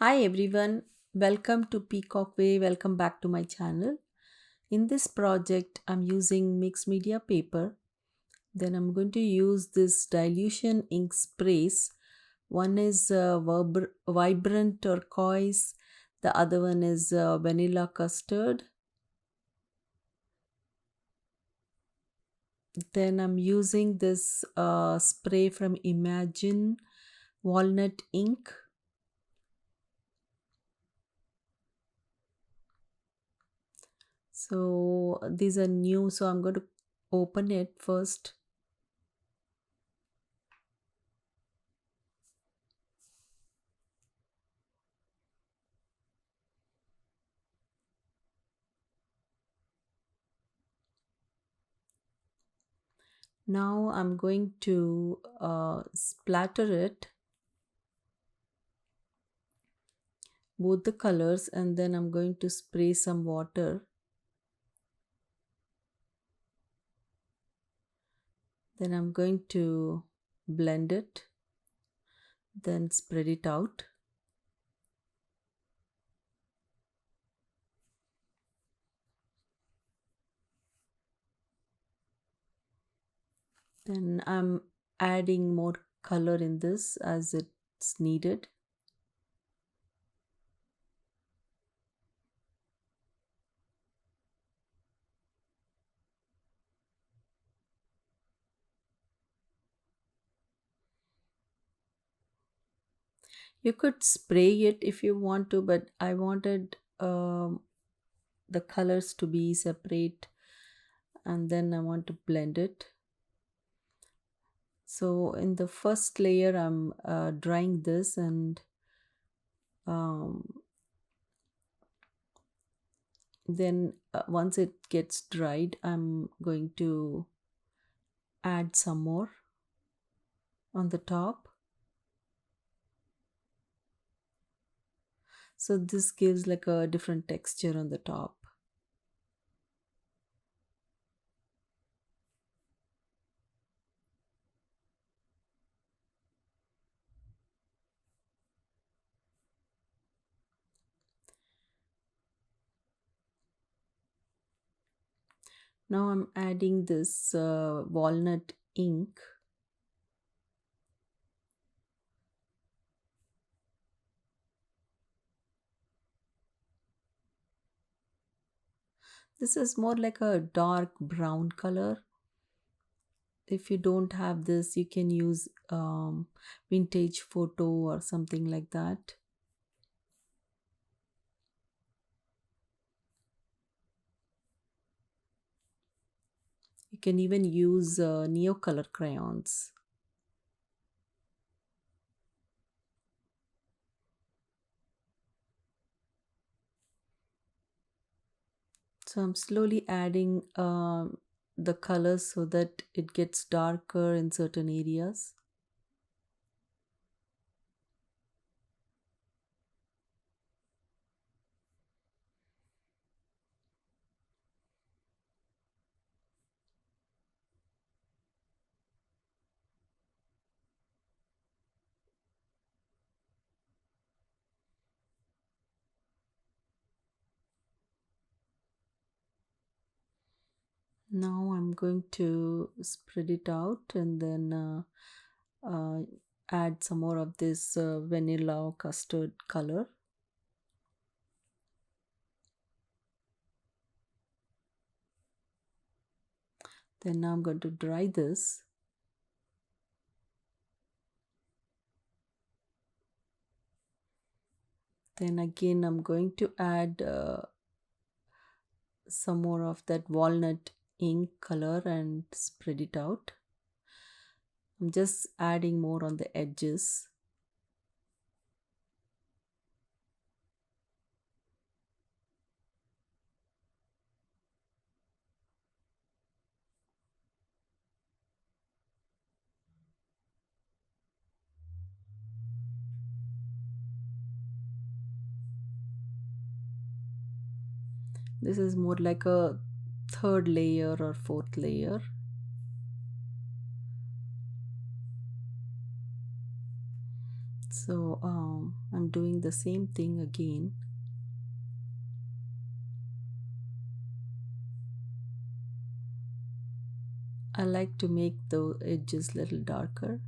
Hi everyone, welcome to Peacock Way. Welcome back to my channel. In this project, I'm using mixed media paper. Then I'm going to use this dilution ink sprays. One is vibrant turquoise, the other one is vanilla custard. Then I'm using this spray from Imagine walnut ink. So these are new, so I'm going to open it first. Now I'm going to splatter it, both the colors, and then I'm going to spray some water. Then I'm going to blend it, then spread it out. Then I'm adding more color in this as it's needed. You could spray it if you want to, but I wanted the colors to be separate, and then I want to blend it. So in the first layer, I'm drying this, and um, then once it gets dried, I'm going to add some more on the top. So this gives like a different texture on the top. Now I'm adding this walnut ink. This is more like a dark brown color. If you don't have this, you can use vintage photo or something like that. You can even use Neocolor crayons. So I'm slowly adding the colors so that it gets darker in certain areas. Now I'm going to spread it out and then add some more of this vanilla or custard color. Then now I'm going to dry this. Then again I'm going to add some more of that walnut ink color and spread it out. I'm just adding more on the edges. This is more like a third layer or fourth layer. So I'm doing the same thing again. I like to make the edges little darker.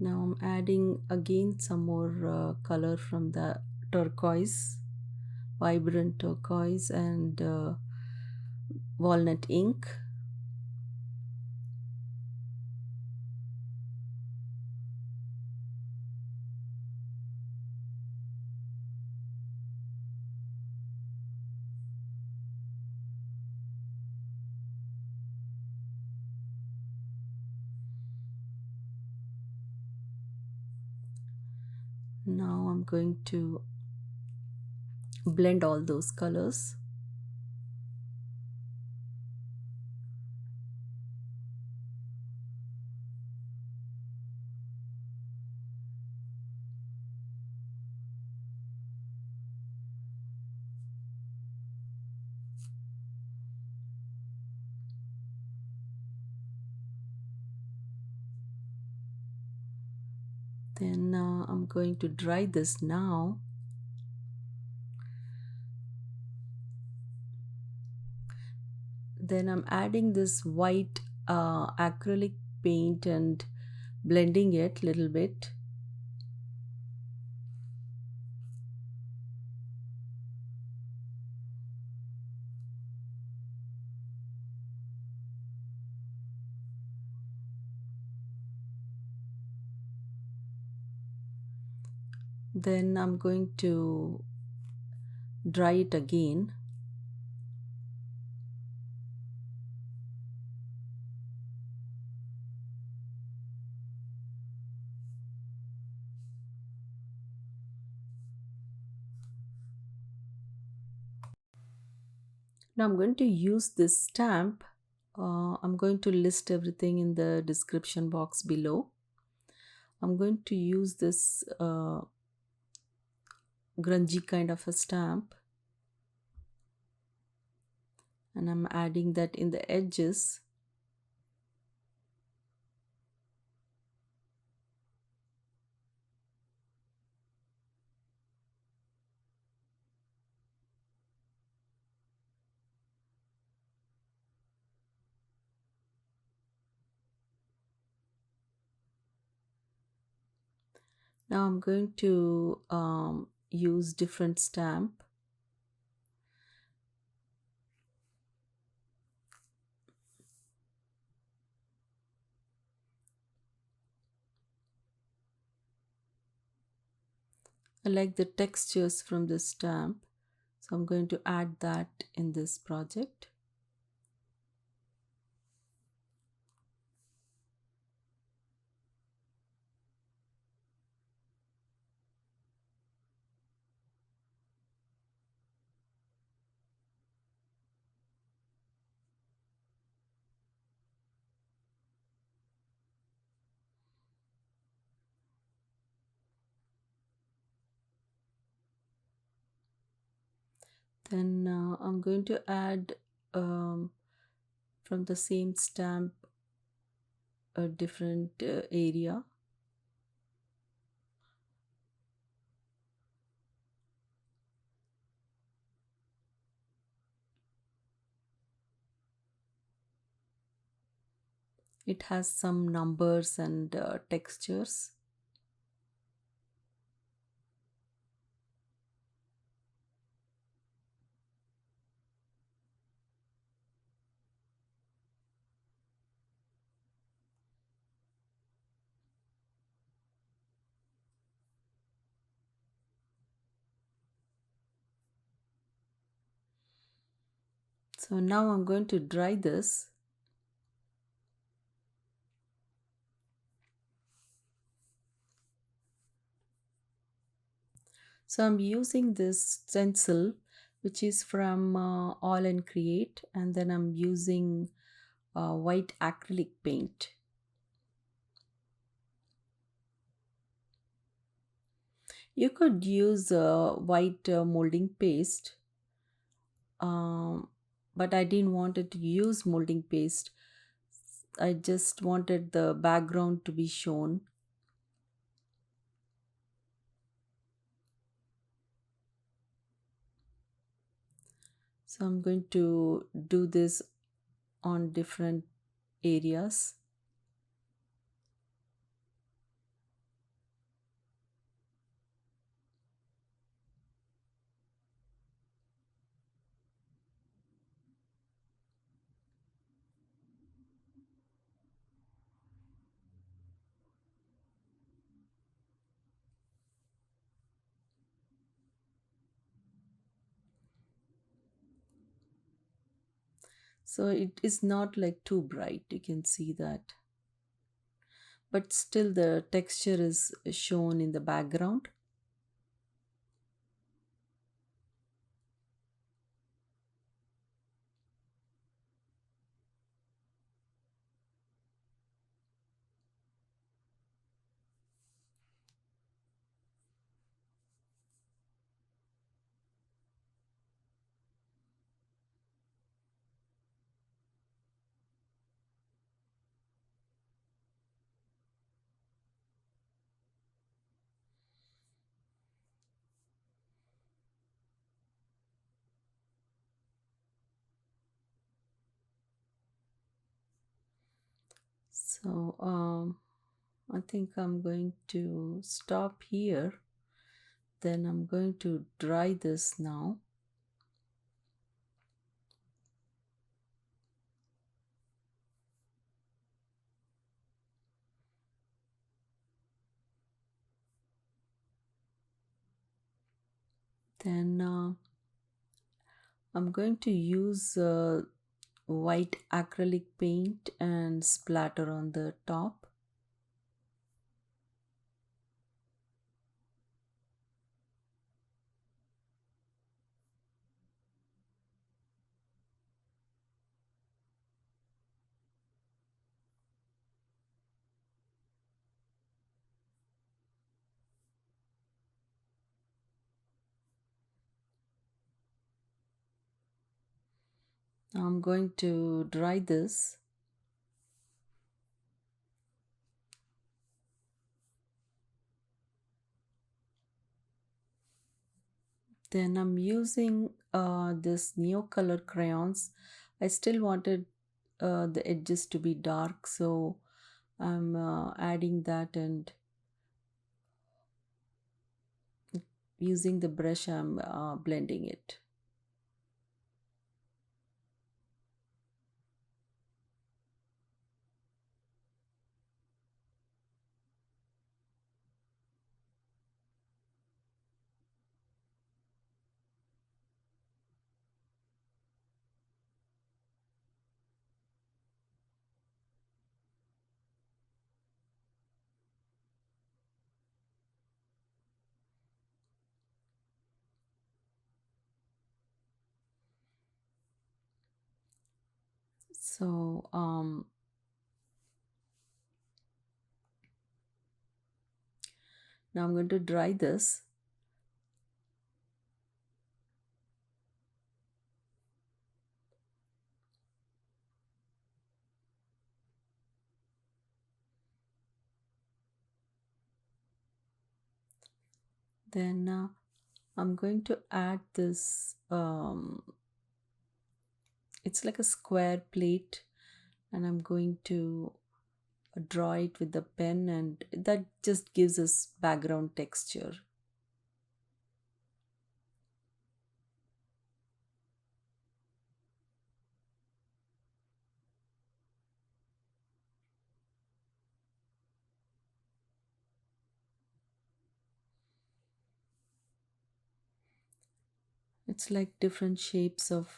Now I'm adding again some more color from the turquoise, vibrant turquoise, and walnut ink. Now I'm going to blend all those colors. Then I'm going to dry this now. Then I'm adding this white acrylic paint and blending it a little bit. Then I'm going to dry it again. Now I'm going to use this stamp. I'm going to list everything in the description box below. I'm going to use this grungy kind of a stamp, and I'm adding that in the edges. Now I'm going to use different stamp. I like the textures from this stamp, so I'm going to add that in this project. Then I'm going to add from the same stamp a different area. It has some numbers and textures. So now I'm going to dry this. So I'm using this stencil which is from All and Create, and then I'm using white acrylic paint. You could use white molding paste, um, but I didn't want it to use molding paste. I just wanted the background to be shown. So I'm going to do this on different areas. So it is not like too bright, you can see that. But still the texture is shown in the background. So I think I'm going to stop here. Then I'm going to dry this now. Then I'm going to use white acrylic paint and splatter on the top. Now I'm going to dry this. Then I'm using this Neocolor crayons. I still wanted the edges to be dark, so I'm adding that, and using the brush I'm blending it. So now I'm going to dry this. Then I'm going to add this, it's like a square plate, and I'm going to draw it with the pen, and that just gives us background texture. It's like different shapes of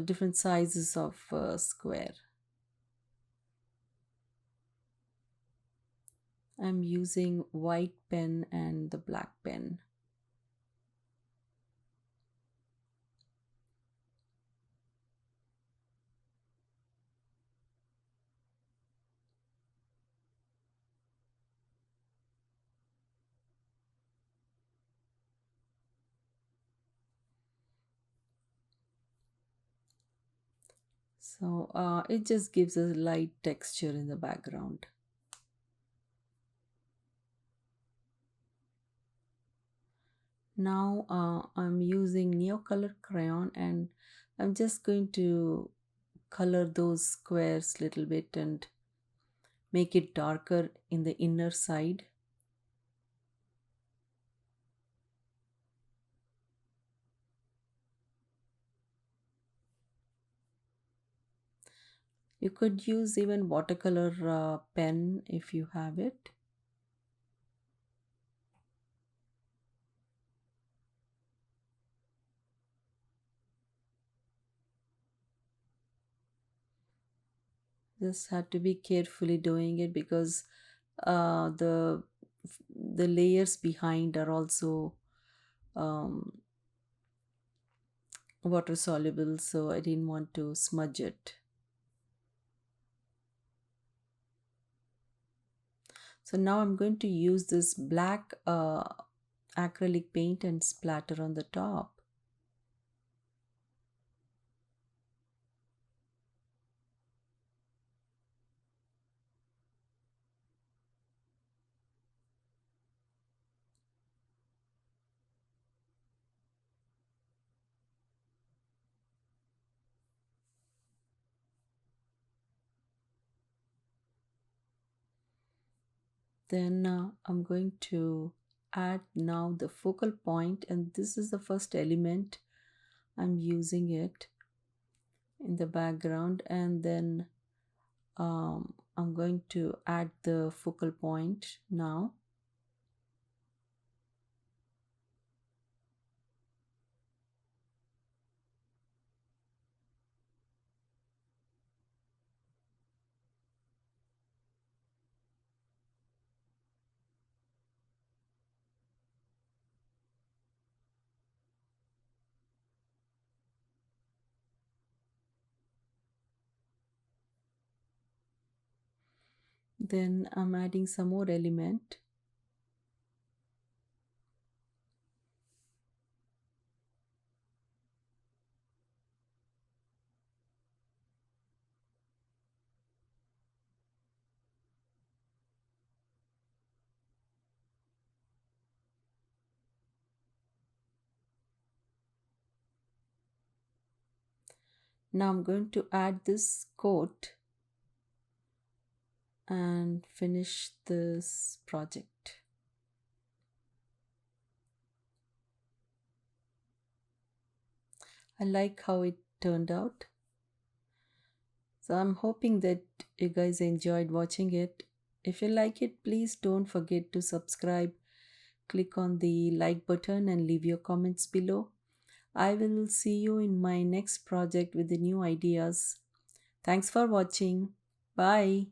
different sizes of square. I'm using white pen and the black pen. So it just gives a light texture in the background. Now I'm using Neocolor crayon, and I'm just going to color those squares little bit and make it darker in the inner side. You could use even watercolor pen if you have it. Just had to be carefully doing it because uh, the the layers behind are also um, water soluble, so I didn't want to smudge it. So now I'm going to use this black acrylic paint and splatter on the top. Then I'm going to add now the focal point, and this is the first element. I'm using it in the background, and then I'm going to add the focal point now. Then I'm adding some more element. Now I'm going to add this coat and finish this project. I like how it turned out. So I'm hoping that you guys enjoyed watching it. If you like it, please don't forget to subscribe, click on the like button and leave your comments below. I will see you in my next project with the new ideas. Thanks for watching. Bye.